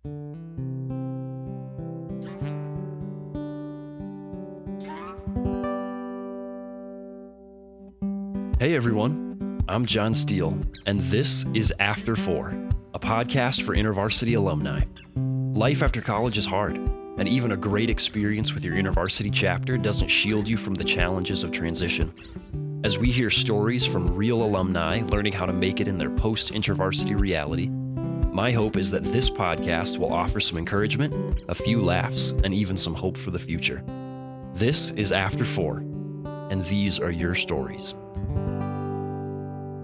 Hey everyone, I'm John Steele, and this is After 4, a podcast for InterVarsity alumni. Life after college is hard, and even a great experience with your InterVarsity chapter doesn't shield you from the challenges of transition. As we hear stories from real alumni learning how to make it in their post-InterVarsity reality, my hope is that this podcast will offer some encouragement, a few laughs, and even some hope for the future. This is After 4, and these are your stories.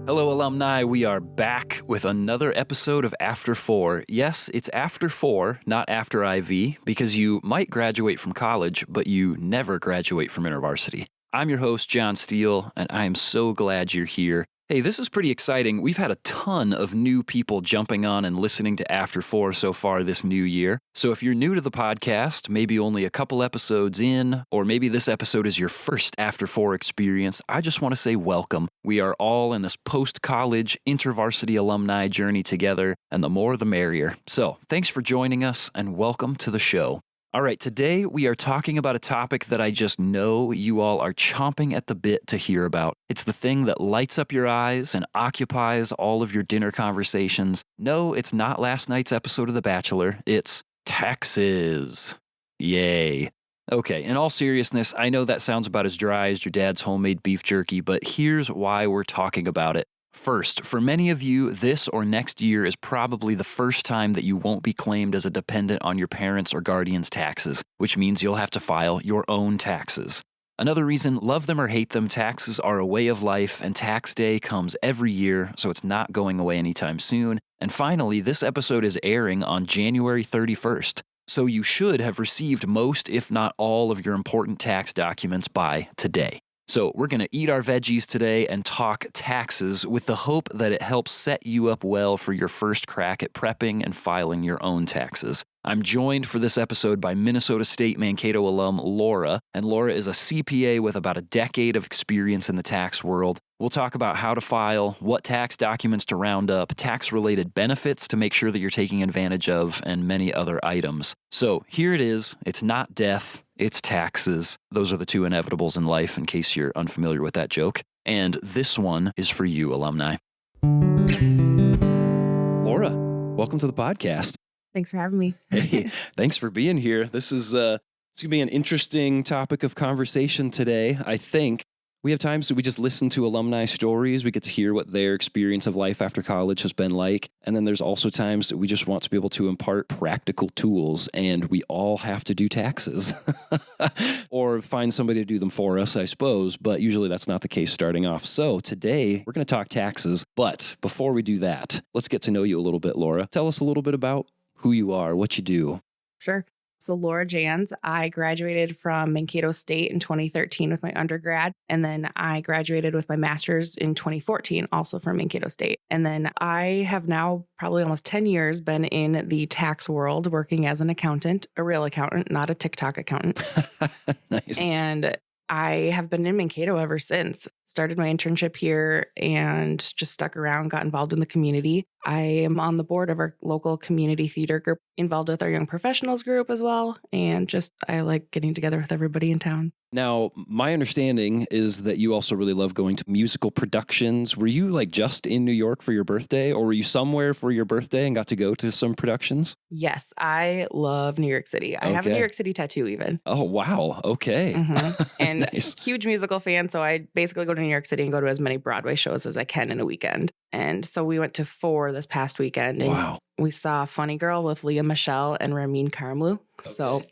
Hello, alumni. We are back with another episode of After 4. Yes, it's After 4, not After IV, because you might graduate from college, but you never graduate from InterVarsity. I'm your host, John Steele, and I am so glad you're here. Hey, this is pretty exciting. We've had a ton of new people jumping on and listening to After 4 so far this new year. So if you're new to the podcast, maybe only a couple episodes in, or maybe this episode is your first After 4 experience, I just want to say welcome. We are all in this post-college InterVarsity alumni journey together, and the more the merrier. So thanks for joining us, and welcome to the show. All right, today we are talking about a topic that I just know you all are chomping at the bit to hear about. It's the thing that lights up your eyes and occupies all of your dinner conversations. No, it's not last night's episode of The Bachelor. It's taxes. Yay. Okay, in all seriousness, I know that sounds about as dry as your dad's homemade beef jerky, but here's why we're talking about it. First, for many of you, this or next year is probably the first time that you won't be claimed as a dependent on your parents' or guardians' taxes, which means you'll have to file your own taxes. Another reason, love them or hate them, taxes are a way of life, and tax day comes every year, so it's not going away anytime soon. And finally, this episode is airing on January 31st, so you should have received most, if not all, of your important tax documents by today. So we're going to eat our veggies today and talk taxes with the hope that it helps set you up well for your first crack at prepping and filing your own taxes. I'm joined for this episode by Minnesota State Mankato alum Laura, and Laura is a CPA with about a decade of experience in the tax world. We'll talk about how to file, what tax documents to round up, tax-related benefits to make sure that you're taking advantage of, and many other items. So here it is. It's not death, it's taxes. Those are the two inevitables in life, in case you're unfamiliar with that joke. And this one is for you, alumni. Laura, welcome to the podcast. Thanks for having me. Hey, thanks for being here. This is going to be an interesting topic of conversation today, I think. We have times that we just listen to alumni stories. We get to hear what their experience of life after college has been like. And then there's also times that we just want to be able to impart practical tools, and we all have to do taxes or find somebody to do them for us, I suppose. But usually that's not the case starting off. So today we're going to talk taxes. But before we do that, let's get to know you a little bit, Laura. Tell us a little bit about who you are, what you do. Sure. So Laura Jans, I graduated from Mankato State in 2013 with my undergrad, and then I graduated with my master's in 2014, also from Mankato State. And then I have now probably almost 10 years been in the tax world working as an accountant, a real accountant, not a TikTok accountant. Nice. And I have been in Mankato ever since. Started my internship here and just stuck around, got involved in the community. I am on the board of our local community theater group, involved with our young professionals group as well. And just, I like getting together with everybody in town. Now, my understanding is that you also really love going to musical productions. Were you like just in New York for your birthday, or were you somewhere for your birthday and got to go to some productions? Yes, I love New York City. I have a New York City tattoo even. Oh, wow. Okay. Mm-hmm. And Nice. Huge musical fan. So I basically go to New York City and go to as many Broadway shows as I can in a weekend. And so we went to 4 this past weekend. And Wow. we saw Funny Girl with Leah Michele and Ramin Karimloo. Okay. So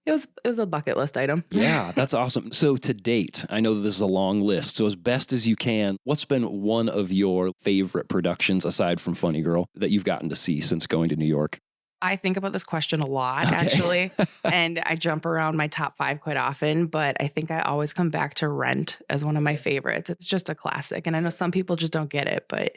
it was a bucket list item. Yeah, that's awesome. So to date, I know that this is a long list. So as best as you can, what's been one of your favorite productions aside from Funny Girl that you've gotten to see since going to New York? I think about this question a lot, Okay. actually, and I jump around my top 5 quite often, but I think I always come back to Rent as one of my favorites. It's just a classic, and I know some people just don't get it, but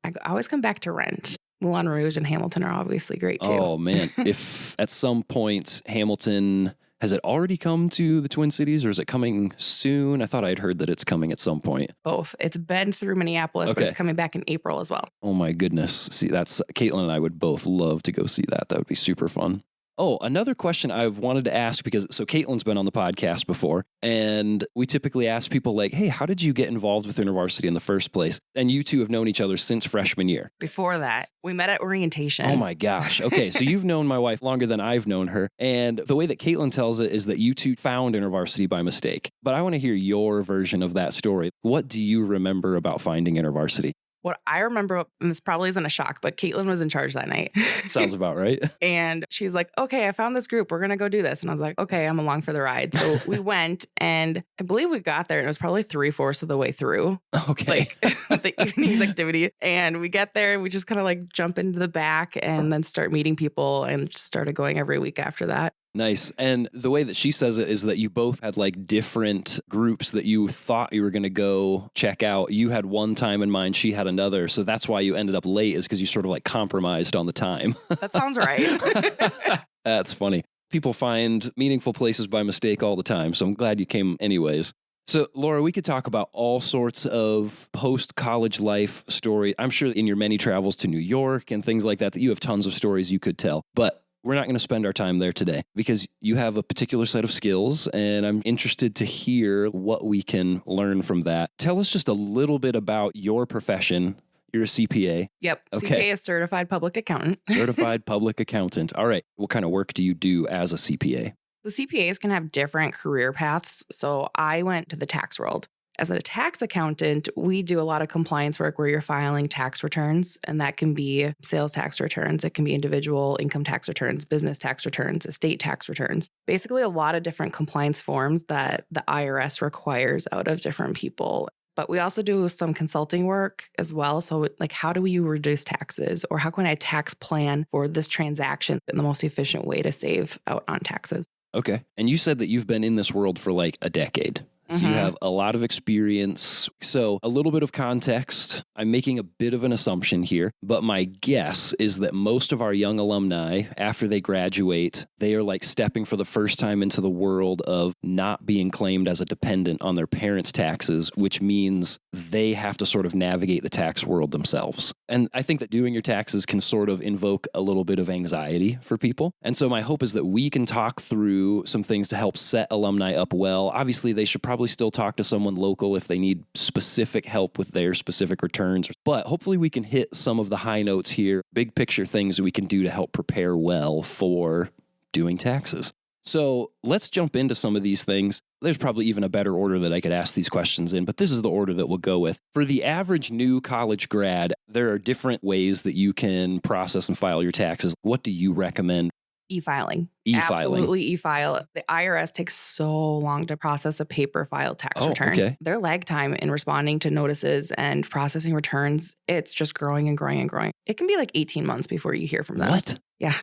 I always come back to Rent. Moulin Rouge and Hamilton are obviously great too. Oh, man. If at some point Hamilton Has it already come to the Twin Cities or is it coming soon? I thought I'd heard that it's coming at some point. Both. It's been through Minneapolis, but it's coming back in April as well. Oh my goodness. See, Caitlin and I would both love to go see that. That would be super fun. Oh, another question I've wanted to ask so Caitlin's been on the podcast before, and we typically ask people like, hey, how did you get involved with InterVarsity in the first place? And you two have known each other since freshman year. Before that, we met at orientation. Oh my gosh. Okay, so you've known my wife longer than I've known her, and the way that Caitlin tells it is that you two found InterVarsity by mistake. But I want to hear your version of that story. What do you remember about finding InterVarsity? What I remember, and this probably isn't a shock, but Caitlin was in charge that night. Sounds about right. And she's like, okay, I found this group. We're going to go do this. And I was like, okay, I'm along for the ride. So we went, and I believe we got there and it was probably 3/4 of the way through. Okay. Like the evening's activity. And we get there and we just kind of like jump into the back and then start meeting people and just started going every week after that. Nice. And the way that she says it is that you both had like different groups that you thought you were going to go check out. You had one time in mind, she had another. So that's why you ended up late, is because you sort of like compromised on the time. That sounds right. That's funny. People find meaningful places by mistake all the time. So I'm glad you came anyways. So, Laura, we could talk about all sorts of post-college life stories. I'm sure in your many travels to New York and things like that you have tons of stories you could tell. But we're not going to spend our time there today because you have a particular set of skills, and I'm interested to hear what we can learn from that. Tell us just a little bit about your profession. You're a CPA. Yep. Okay. CPA is certified public accountant. Certified public accountant. All right. What kind of work do you do as a CPA? The CPAs can have different career paths. So I went to the tax world. As a tax accountant, we do a lot of compliance work where you're filing tax returns, and that can be sales tax returns. It can be individual income tax returns, business tax returns, estate tax returns. Basically, a lot of different compliance forms that the IRS requires out of different people. But we also do some consulting work as well. So like, how do you reduce taxes, or how can I tax plan for this transaction in the most efficient way to save out on taxes? Okay. And you said that you've been in this world for like a decade. So you have a lot of experience. So a little bit of context. I'm making a bit of an assumption here, but my guess is that most of our young alumni, after they graduate, they are like stepping for the first time into the world of not being claimed as a dependent on their parents' taxes, which means they have to sort of navigate the tax world themselves. And I think that doing your taxes can sort of invoke a little bit of anxiety for people. And so my hope is that we can talk through some things to help set alumni up well. Obviously, they should probably still talk to someone local if they need specific help with their specific returns. But hopefully we can hit some of the high notes here, big picture things that we can do to help prepare well for doing taxes. So let's jump into some of these things. There's probably even a better order that I could ask these questions in, but this is the order that we'll go with. For the average new college grad, there are different ways that you can process and file your taxes. What do you recommend? E-filing. E-filing. Absolutely e-file. The IRS takes so long to process a paper filed tax return. Okay. Their lag time in responding to notices and processing returns, it's just growing and growing and growing. It can be like 18 months before you hear from them. What? Yeah.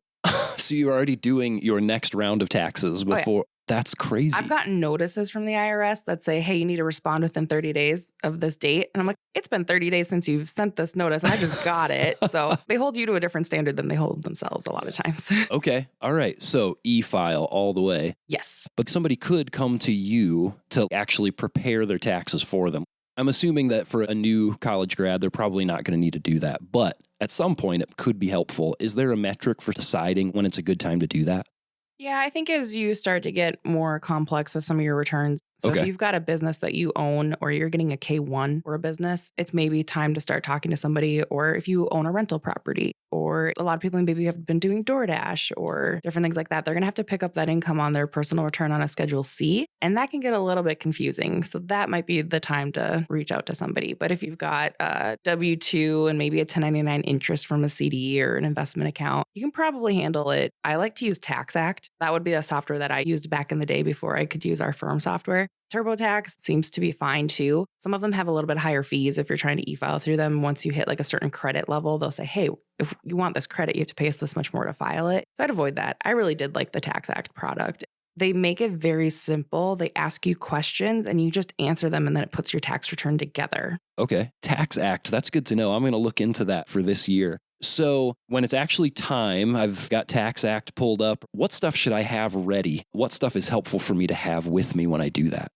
So you're already doing your next round of taxes before. Oh, yeah. That's crazy. I've gotten notices from the IRS that say, hey, you need to respond within 30 days of this date. And I'm like, it's been 30 days since you've sent this notice and I just got it. So they hold you to a different standard than they hold themselves a lot of times. Okay. All right. So e-file all the way. Yes. But somebody could come to you to actually prepare their taxes for them. I'm assuming that for a new college grad, they're probably not going to need to do that. But at some point, it could be helpful. Is there a metric for deciding when it's a good time to do that? Yeah, I think as you start to get more complex with some of your returns, so if you've got a business that you own or you're getting a K-1 for a business, it's maybe time to start talking to somebody. Or if you own a rental property, or a lot of people maybe have been doing DoorDash or different things like that, they're going to have to pick up that income on their personal return on a Schedule C. And that can get a little bit confusing. So that might be the time to reach out to somebody. But if you've got a W-2 and maybe a 1099 interest from a CD or an investment account, you can probably handle it. I like to use TaxAct. That would be a software that I used back in the day before I could use our firm software. TurboTax seems to be fine too. Some of them have a little bit higher fees if you're trying to e-file through them. Once you hit like a certain credit level, they'll say, hey, if you want this credit, you have to pay us this much more to file it. So I'd avoid that. I really did like the TaxAct product. They make it very simple. They ask you questions and you just answer them and then it puts your tax return together. Okay. TaxAct. That's good to know. I'm going to look into that for this year. So when it's actually time, I've got Tax Act pulled up. What stuff should I have ready? What stuff is helpful for me to have with me when I do that?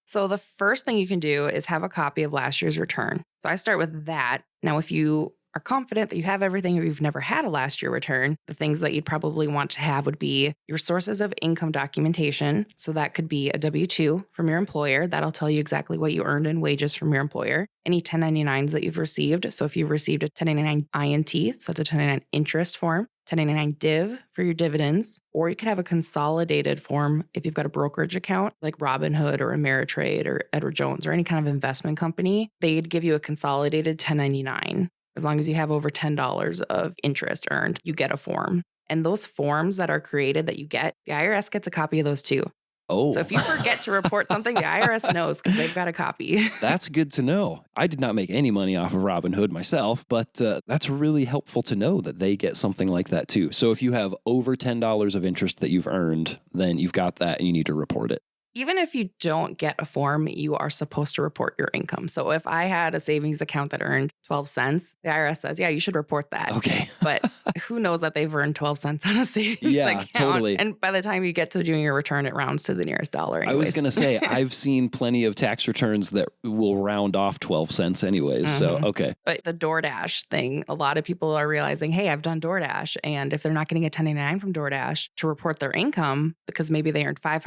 So the first thing you can do is have a copy of last year's return. So I start with that. Now, if you are confident that you have everything or you've never had a last year return, the things that you'd probably want to have would be your sources of income documentation. So that could be a W-2 from your employer. That'll tell you exactly what you earned in wages from your employer. Any 1099s that you've received. So if you've received a 1099 INT, so it's a 1099 interest form, 1099 div for your dividends, or you could have a consolidated form if you've got a brokerage account like Robinhood or Ameritrade or Edward Jones or any kind of investment company. They'd give you a consolidated 1099. As long as you have over $10 of interest earned, you get a form. And those forms that are created that you get, the IRS gets a copy of those too. Oh. So if you forget to report something, the IRS knows because they've got a copy. That's good to know. I did not make any money off of Robinhood myself, but that's really helpful to know that they get something like that too. So if you have over $10 of interest that you've earned, then you've got that and you need to report it. Even if you don't get a form, you are supposed to report your income. So if I had a savings account that earned 12 cents, the IRS says, yeah, you should report that. Okay. But who knows that they've earned 12 cents on a savings account? Totally. And by the time you get to doing your return, it rounds to the nearest dollar anyways. I was going to say, I've seen plenty of tax returns that will round off 12 cents anyways. So, okay. But the DoorDash thing, a lot of people are realizing, hey, I've done DoorDash. And if they're not getting a 1099 from DoorDash to report their income, because maybe they earned $500,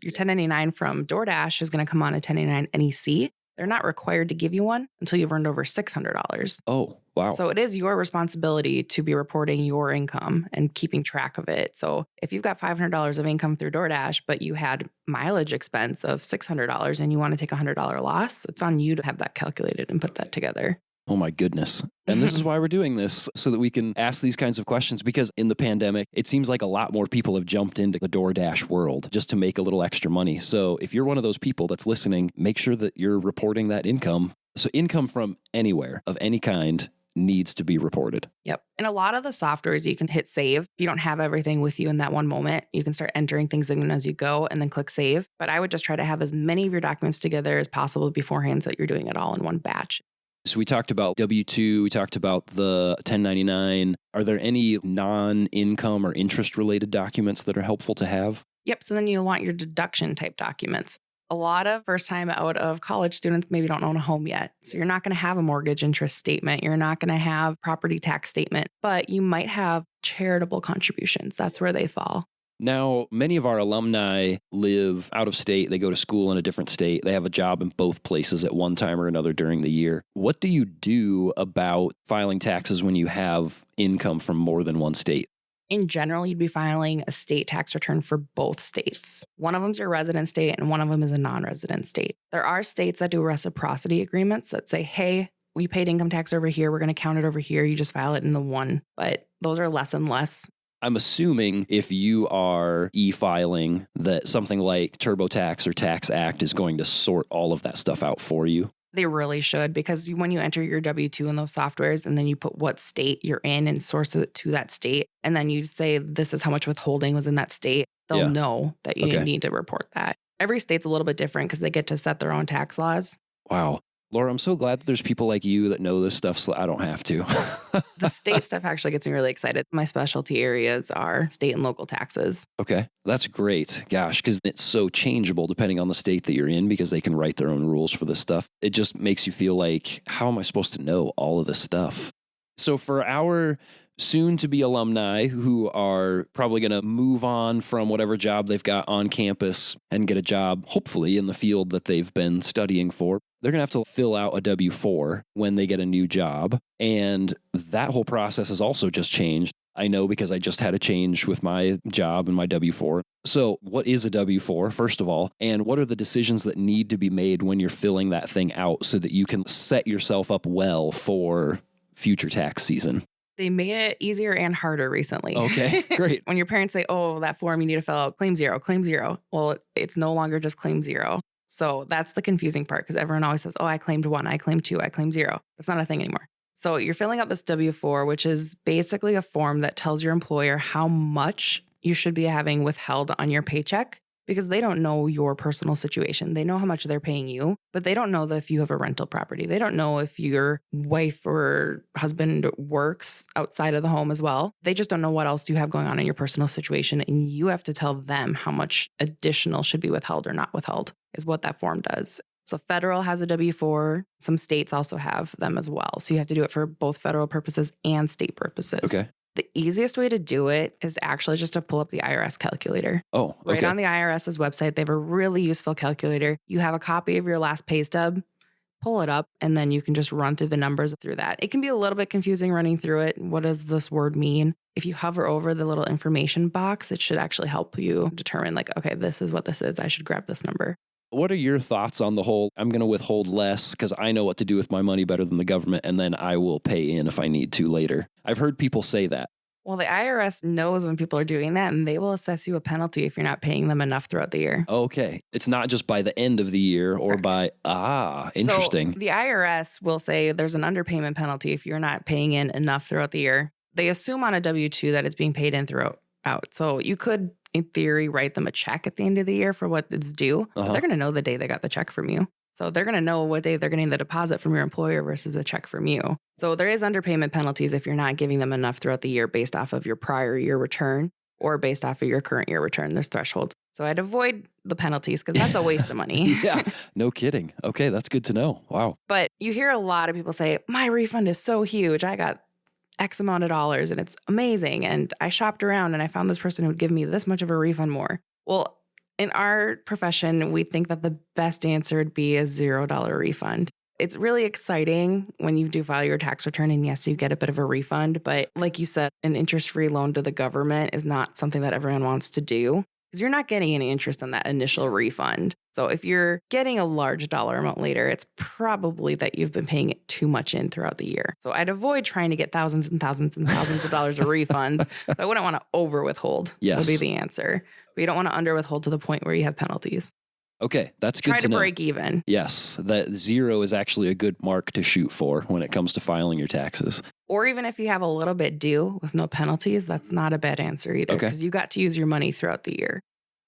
your 1099 from DoorDash is going to come on a 1099 NEC. They're not required to give you one until you've earned over $600. Oh, wow. So it is your responsibility to be reporting your income and keeping track of it. So if you've got $500 of income through DoorDash, but you had mileage expense of $600 and you want to take a $100 loss, it's on you to have that calculated and put that together. Oh my goodness. And this is why we're doing this, so that we can ask these kinds of questions, because in the pandemic, it seems like a lot more people have jumped into the DoorDash world just to make a little extra money. So if you're one of those people that's listening, make sure that you're reporting that income. So income from anywhere of any kind needs to be reported. Yep. In a lot of the softwares, you can hit save. You don't have everything with you in that one moment. You can start entering things in as you go and then click save. But I would just try to have as many of your documents together as possible beforehand so that you're doing it all in one batch. So we talked about W-2, we talked about the 1099. Are there any non-income or interest-related documents that are helpful to have? Yep. So then you'll want your deduction type documents. A lot of first time out of college students maybe don't own a home yet. So you're not going to have a mortgage interest statement. You're not going to have property tax statement, but you might have charitable contributions. That's where they fall. Now, many of our alumni live out of state. They go to school in a different state. They have a job in both places at one time or another during the year. What do you do about filing taxes when you have income from more than one state? In general, you'd be filing a state tax return for both states. One of them is your resident state and one of them is a non-resident state. There are states that do reciprocity agreements that say, hey, we paid income tax over here. We're going to count it over here. You just file it in the one. But those are less and less. I'm assuming if you are e-filing that something like TurboTax or Tax Act is going to sort all of that stuff out for you. They really should, because when you enter your W-2 in those softwares and then you put what state you're in and source it to that state, and then you say this is how much withholding was in that state, they'll know that you need to report that. Every state's a little bit different because they get to set their own tax laws. Wow. Laura, I'm so glad that there's people like you that know this stuff so I don't have to. The state stuff actually gets me really excited. My specialty areas are state and local taxes. Okay, that's great. Gosh, because it's so changeable depending on the state that you're in, because they can write their own rules for this stuff. It just makes you feel like, how am I supposed to know all of this stuff? So for our soon-to-be alumni who are probably going to move on from whatever job they've got on campus and get a job, hopefully in the field that they've been studying for, they're going to have to fill out a W-4 when they get a new job. And that whole process has also just changed. I know because I just had a change with my job and my W-4. So what is a W-4, first of all? And what are the decisions that need to be made when you're filling that thing out so that you can set yourself up well for future tax season? They made it easier and harder recently. Okay, great. When your parents say, oh, that form you need to fill out, claim zero, claim zero. Well, it's no longer just claim zero. So that's the confusing part, because everyone always says, oh, I claimed one, I claimed two, I claimed zero. That's not a thing anymore. So you're filling out this W-4, which is basically a form that tells your employer how much you should be having withheld on your paycheck because they don't know your personal situation. They know how much they're paying you, but they don't know that if you have a rental property. They don't know if your wife or husband works outside of the home as well. They just don't know what else you have going on in your personal situation. And you have to tell them how much additional should be withheld or not withheld, is what that form does. So federal has a W-4. Some states also have them as well. So you have to do it for both federal purposes and state purposes. Okay. The easiest way to do it is actually just to pull up the IRS calculator. Oh, okay. Right on the IRS's website, they have a really useful calculator. You have a copy of your last pay stub, pull it up, and then you can just run through the numbers through that. It can be a little bit confusing running through it. What does this word mean? If you hover over the little information box, it should actually help you determine like, okay, this is what this is. I should grab this number. What are your thoughts on the whole, I'm going to withhold less because I know what to do with my money better than the government, and then I will pay in if I need to later? I've heard people say that. Well, the IRS knows when people are doing that, and they will assess you a penalty if you're not paying them enough throughout the year. Okay. It's not just by the end of the year or Correct. Interesting. So the IRS will say there's an underpayment penalty if you're not paying in enough throughout the year. They assume on a W-2 that it's being paid in throughout. So you could, in theory, write them a check at the end of the year for what it's due. But they're going to know the day they got the check from you. So they're going to know what day they're getting the deposit from your employer versus a check from you. So there is underpayment penalties if you're not giving them enough throughout the year based off of your prior year return or based off of your current year return. There's thresholds. So I'd avoid the penalties because that's a waste of money. Yeah, no kidding. Okay, that's good to know. Wow. But you hear a lot of people say, my refund is so huge. I got X amount of dollars and it's amazing. And I shopped around and I found this person who would give me this much of a refund more. Well, in our profession, we think that the best answer would be a $0 refund. It's really exciting when you do file your tax return and yes, you get a bit of a refund. But like you said, an interest-free loan to the government is not something that everyone wants to do because you're not getting any interest on that initial refund. So if you're getting a large dollar amount later, it's probably that you've been paying it too much in throughout the year. So I'd avoid trying to get thousands and thousands and thousands of dollars of refunds. So I wouldn't want to over withhold. Yes. Would be the answer. But you don't want to under withhold to the point where you have penalties. Okay, that's good Try to to know. break even. Yes, that 0 is actually a good mark to shoot for when it comes to filing your taxes. Or even if you have a little bit due with no penalties, that's not a bad answer either because you got to use your money throughout the year.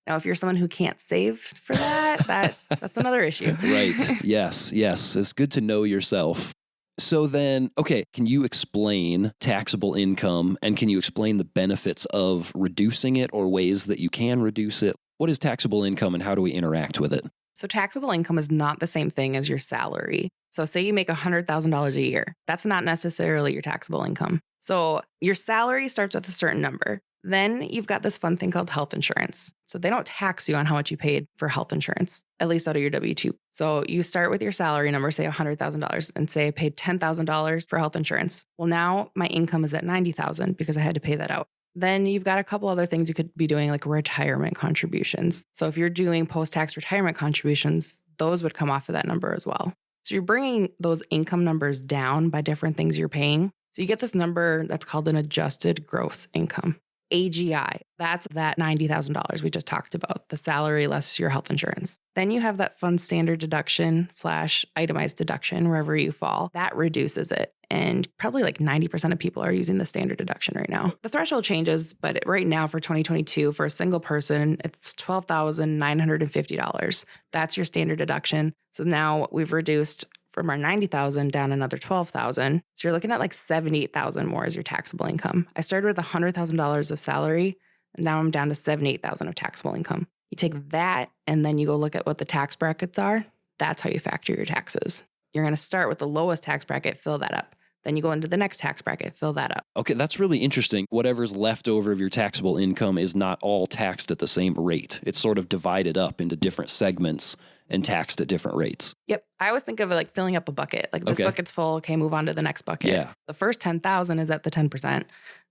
Now, if you're someone who can't save for that's another issue. Right. Yes. It's good to know yourself. So then, okay, can you explain taxable income and can you explain the benefits of reducing it or ways that you can reduce it? What is taxable income and how do we interact with it? So taxable income is not the same thing as your salary. So say you make $100,000 a year. That's not necessarily your taxable income. So your salary starts with a certain number. Then you've got this fun thing called health insurance. So they don't tax you on how much you paid for health insurance, at least out of your W-2. So you start with your salary number, say $100,000, and say I paid $10,000 for health insurance. Well, now my income is at $90,000 because I had to pay that out. Then you've got a couple other things you could be doing, like retirement contributions. So if you're doing post-tax retirement contributions, those would come off of that number as well. So you're bringing those income numbers down by different things you're paying. So you get this number that's called an adjusted gross income. AGI, that's that $90,000 we just talked about, the salary less your health insurance. Then you have that fun standard deduction / itemized deduction wherever you fall. That reduces it. And probably like 90% of people are using the standard deduction right now. The threshold changes, but right now for 2022, for a single person, it's $12,950. That's your standard deduction. So now we've reduced from our $90,000 down another $12,000. So you're looking at like $78,000 more as your taxable income. I started with $100,000 of salary, and now I'm down to $78,000 of taxable income. You take that, and then you go look at what the tax brackets are. That's how you factor your taxes. You're going to start with the lowest tax bracket, fill that up. Then you go into the next tax bracket, fill that up. Okay, that's really interesting. Whatever's left over of your taxable income is not all taxed at the same rate. It's sort of divided up into different segments and taxed at different rates. Yep. I always think of it like filling up a bucket. Like this bucket's full. Okay, move on to the next bucket. Yeah. The first 10,000 is at the 10%.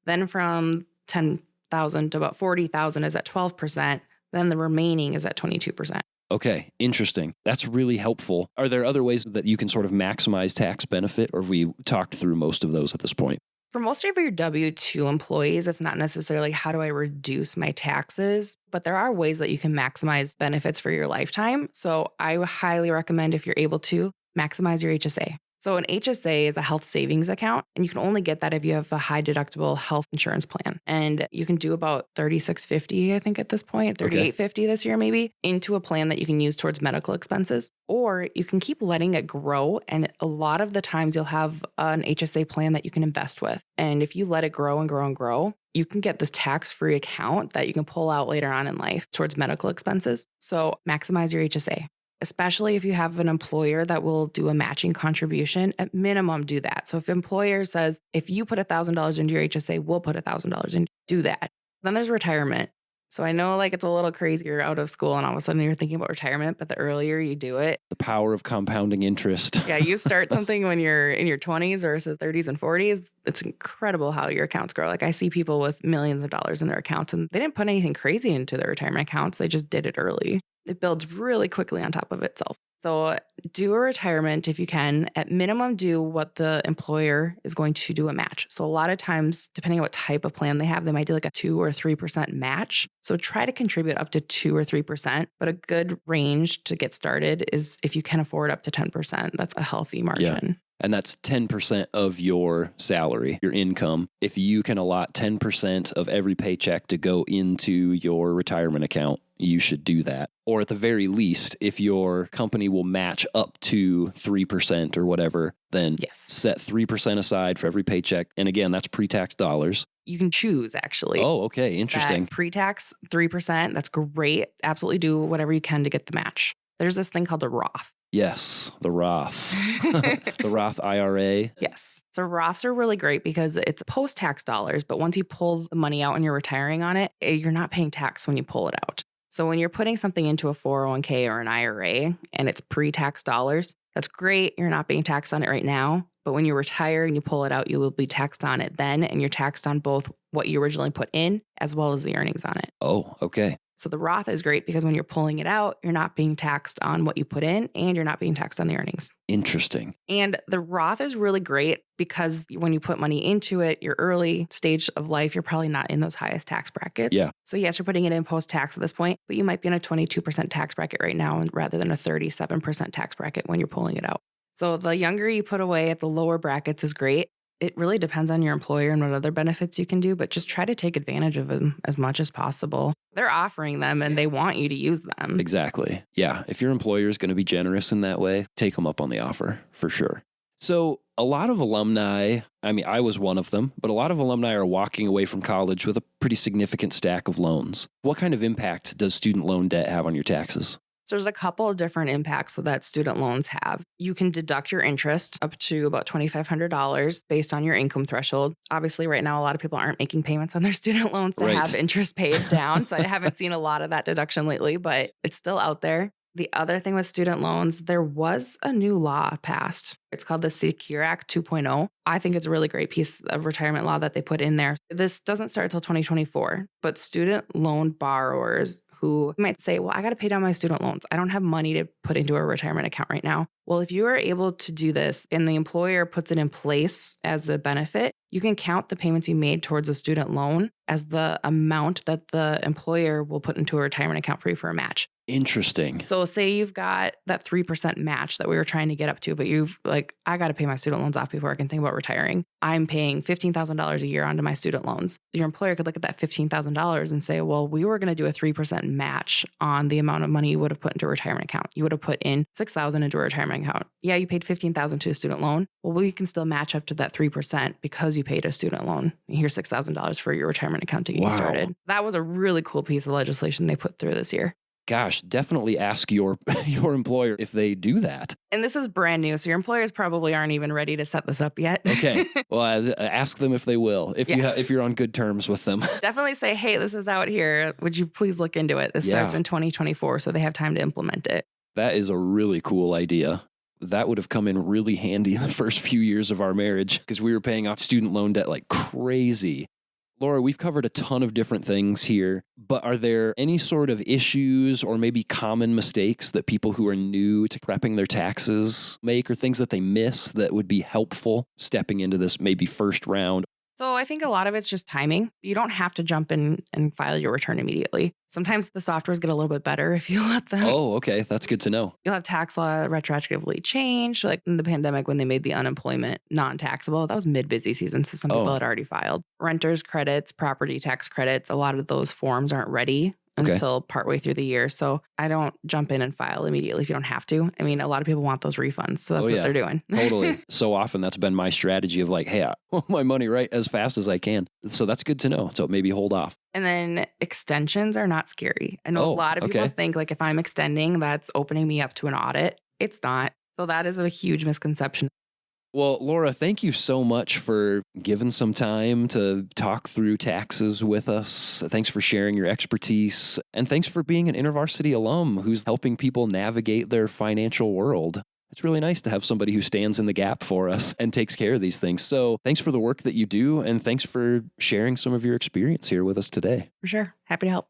Then from 10,000 to about 40,000 is at 12%. Then the remaining is at 22%. Okay, interesting. That's really helpful. Are there other ways that you can sort of maximize tax benefit, or have we talked through most of those at this point? For most of your W-2 employees, it's not necessarily how do I reduce my taxes, but there are ways that you can maximize benefits for your lifetime. So I highly recommend, if you're able to, maximize your HSA. So an HSA is a health savings account, and you can only get that if you have a high deductible health insurance plan. And you can do about $36.50, I think at this point, $38.50 this year maybe, into a plan that you can use towards medical expenses. Or you can keep letting it grow. And a lot of the times you'll have an HSA plan that you can invest with. And if you let it grow and grow and grow, you can get this tax-free account that you can pull out later on in life towards medical expenses. So maximize your HSA. Especially if you have an employer that will do a matching contribution, at minimum, do that. So if employer says, if you put $1,000 into your HSA, we'll put $1,000 in, do that. Then there's retirement. So I know like it's a little crazy, you're out of school and all of a sudden you're thinking about retirement, but the earlier you do it. The power of compounding interest. Yeah, you start something when you're in your 20s versus 30s and 40s. It's incredible how your accounts grow. Like I see people with millions of dollars in their accounts and they didn't put anything crazy into their retirement accounts. They just did it early. It builds really quickly on top of itself. So do a retirement if you can. At minimum, do what the employer is going to do a match. So a lot of times, depending on what type of plan they have, they might do like a 2 or 3% match. So try to contribute up to 2 or 3%. But a good range to get started is if you can afford up to 10%. That's a healthy margin. Yeah. And that's 10% of your salary, your income. If you can allot 10% of every paycheck to go into your retirement account, you should do that. Or at the very least, if your company will match up to 3% or whatever, then set 3% aside for every paycheck. And again, that's pre-tax dollars. You can choose, actually. Oh, okay. Interesting. That pre-tax 3%, that's great. Absolutely do whatever you can to get the match. There's this thing called a Roth. Yes, the Roth. The Roth IRA. Yes. So Roths are really great because it's post-tax dollars, but once you pull the money out and you're retiring on it, you're not paying tax when you pull it out. So when you're putting something into a 401k or an IRA and it's pre-tax dollars, that's great. You're not being taxed on it right now. But when you retire and you pull it out, you will be taxed on it then. And you're taxed on both what you originally put in as well as the earnings on it. Oh, okay. So the Roth is great because when you're pulling it out, you're not being taxed on what you put in and you're not being taxed on the earnings. Interesting. And the Roth is really great because when you put money into it, your early stage of life, you're probably not in those highest tax brackets. Yeah. So yes, you're putting it in post-tax at this point, but you might be in a 22% tax bracket right now rather than a 37% tax bracket when you're pulling it out. So the younger you put away at the lower brackets is great. It really depends on your employer and what other benefits you can do, but just try to take advantage of them as much as possible. They're offering them and they want you to use them. Exactly. Yeah. If your employer is going to be generous in that way, take them up on the offer for sure. So a lot of alumni, I mean, I was one of them, but a lot of alumni are walking away from college with a pretty significant stack of loans. What kind of impact does student loan debt have on your taxes? So there's a couple of different impacts that student loans have. You can deduct your interest up to about $2,500 based on your income threshold. Obviously, right now, a lot of people aren't making payments on their student loans to have interest paid down. So I haven't seen a lot of that deduction lately, but it's still out there. The other thing with student loans, there was a new law passed. It's called the Secure Act 2.0. I think it's a really great piece of retirement law that they put in there. This doesn't start until 2024, but student loan borrowers who might say, well, I got to pay down my student loans. I don't have money to put into a retirement account right now. Well, if you are able to do this and the employer puts it in place as a benefit, you can count the payments you made towards a student loan as the amount that the employer will put into a retirement account for you for a match. Interesting. So say you've got that 3% match that we were trying to get up to, but you've like, I got to pay my student loans off before I can think about retiring. I'm paying $15,000 a year onto my student loans. Your employer could look at that $15,000 and say, well, we were going to do a 3% match on the amount of money you would have put into a retirement account. You would have put in $6,000 into a retirement account. Yeah, you paid $15,000 to a student loan. Well, we can still match up to that 3% because you paid a student loan. And here's $6,000 for your retirement account to get you started. That was a really cool piece of legislation they put through this year. Gosh, definitely ask your employer if they do that. And this is brand new, so your employers probably aren't even ready to set this up yet. Okay. Well, ask them if they will, if you're on good terms with them. Definitely say, hey, this is out here. Would you please look into it? This starts in 2024, so they have time to implement it. That is a really cool idea. That would have come in really handy in the first few years of our marriage because we were paying off student loan debt like crazy. Laura, we've covered a ton of different things here, but are there any sort of issues or maybe common mistakes that people who are new to prepping their taxes make or things that they miss that would be helpful stepping into this maybe first round? So I think a lot of it's just timing. You don't have to jump in and file your return immediately. Sometimes the softwares get a little bit better if you let them. Oh, okay. That's good to know. You'll have tax law retroactively change. Like in the pandemic, when they made the unemployment non-taxable, that was mid-busy season. So some people had already filed. Renters credits, property tax credits, a lot of those forms aren't ready until partway through the year. So I don't jump in and file immediately if you don't have to. I mean, a lot of people want those refunds. So that's what they're doing. Totally. So often that's been my strategy of like, hey, I want my money right as fast as I can. So that's good to know. So maybe hold off. And then extensions are not scary. I know a lot of people think like if I'm extending, that's opening me up to an audit. It's not. So that is a huge misconception. Well, Laura, thank you so much for giving some time to talk through taxes with us. Thanks for sharing your expertise. And thanks for being an InterVarsity alum who's helping people navigate their financial world. It's really nice to have somebody who stands in the gap for us and takes care of these things. So thanks for the work that you do. And thanks for sharing some of your experience here with us today. For sure. Happy to help.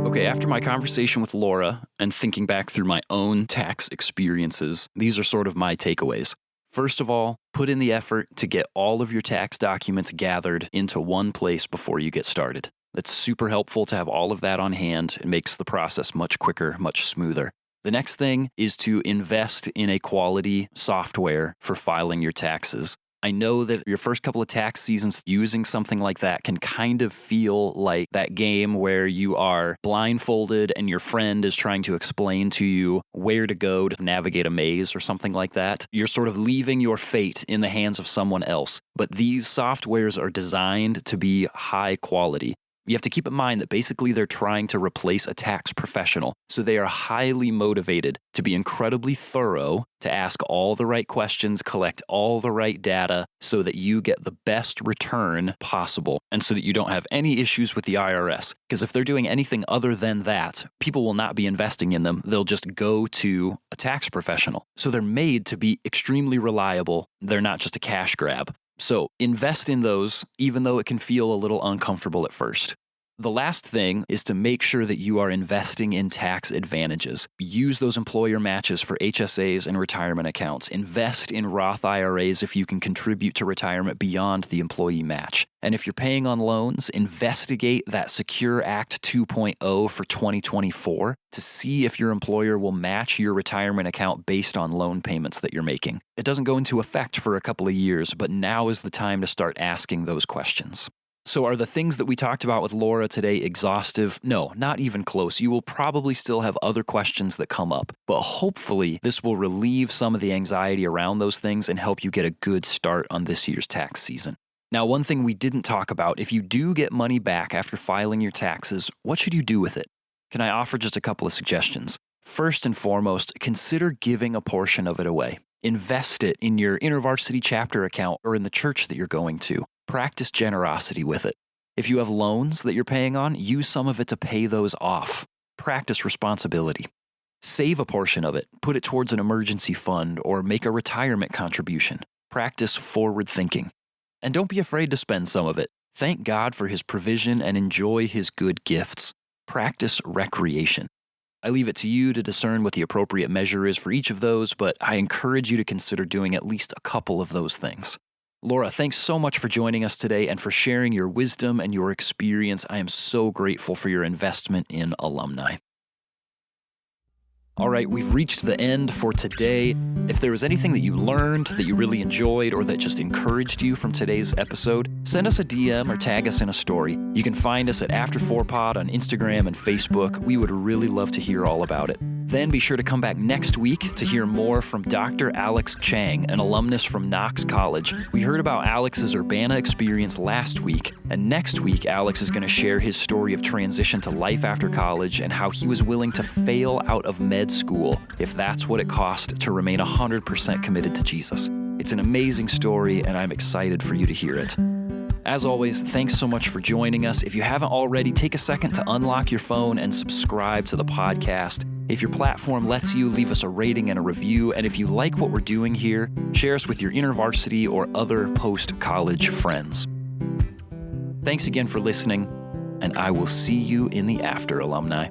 Okay, after my conversation with Laura and thinking back through my own tax experiences, these are sort of my takeaways. First of all, put in the effort to get all of your tax documents gathered into one place before you get started. That's super helpful to have all of that on hand. It makes the process much quicker, much smoother. The next thing is to invest in a quality software for filing your taxes. I know that your first couple of tax seasons using something like that can kind of feel like that game where you are blindfolded and your friend is trying to explain to you where to go to navigate a maze or something like that. You're sort of leaving your fate in the hands of someone else. But these softwares are designed to be high quality. You have to keep in mind that basically they're trying to replace a tax professional. So they are highly motivated to be incredibly thorough, to ask all the right questions, collect all the right data so that you get the best return possible and so that you don't have any issues with the IRS. Because if they're doing anything other than that, people will not be investing in them. They'll just go to a tax professional. So they're made to be extremely reliable. They're not just a cash grab. So invest in those, even though it can feel a little uncomfortable at first. The last thing is to make sure that you are investing in tax advantages. Use those employer matches for HSAs and retirement accounts. Invest in Roth IRAs if you can contribute to retirement beyond the employee match. And if you're paying on loans, investigate that Secure Act 2.0 for 2024 to see if your employer will match your retirement account based on loan payments that you're making. It doesn't go into effect for a couple of years, but now is the time to start asking those questions. So are the things that we talked about with Laura today exhaustive? No, not even close. You will probably still have other questions that come up, but hopefully this will relieve some of the anxiety around those things and help you get a good start on this year's tax season. Now, one thing we didn't talk about, if you do get money back after filing your taxes, what should you do with it? Can I offer just a couple of suggestions? First and foremost, consider giving a portion of it away. Invest it in your InterVarsity chapter account or in the church that you're going to. Practice generosity with it. If you have loans that you're paying on, use some of it to pay those off. Practice responsibility. Save a portion of it, put it towards an emergency fund, or make a retirement contribution. Practice forward thinking. And don't be afraid to spend some of it. Thank God for His provision and enjoy His good gifts. Practice recreation. I leave it to you to discern what the appropriate measure is for each of those, but I encourage you to consider doing at least a couple of those things. Laura, thanks so much for joining us today and for sharing your wisdom and your experience. I am so grateful for your investment in alumni. All right, we've reached the end for today. If there was anything that you learned, that you really enjoyed, or that just encouraged you from today's episode, send us a DM or tag us in a story. You can find us at After4Pod on Instagram and Facebook. We would really love to hear all about it. Then be sure to come back next week to hear more from Dr. Alex Chang, an alumnus from Knox College. We heard about Alex's Urbana experience last week, and next week Alex is going to share his story of transition to life after college and how he was willing to fail out of med school if that's what it cost to remain 100% committed to Jesus. It's an amazing story, and I'm excited for you to hear it. As always, thanks so much for joining us. If you haven't already, take a second to unlock your phone and subscribe to the podcast. If your platform lets you, leave us a rating and a review. And if you like what we're doing here, share us with your InterVarsity or other post-college friends. Thanks again for listening, and I will see you in the after, alumni.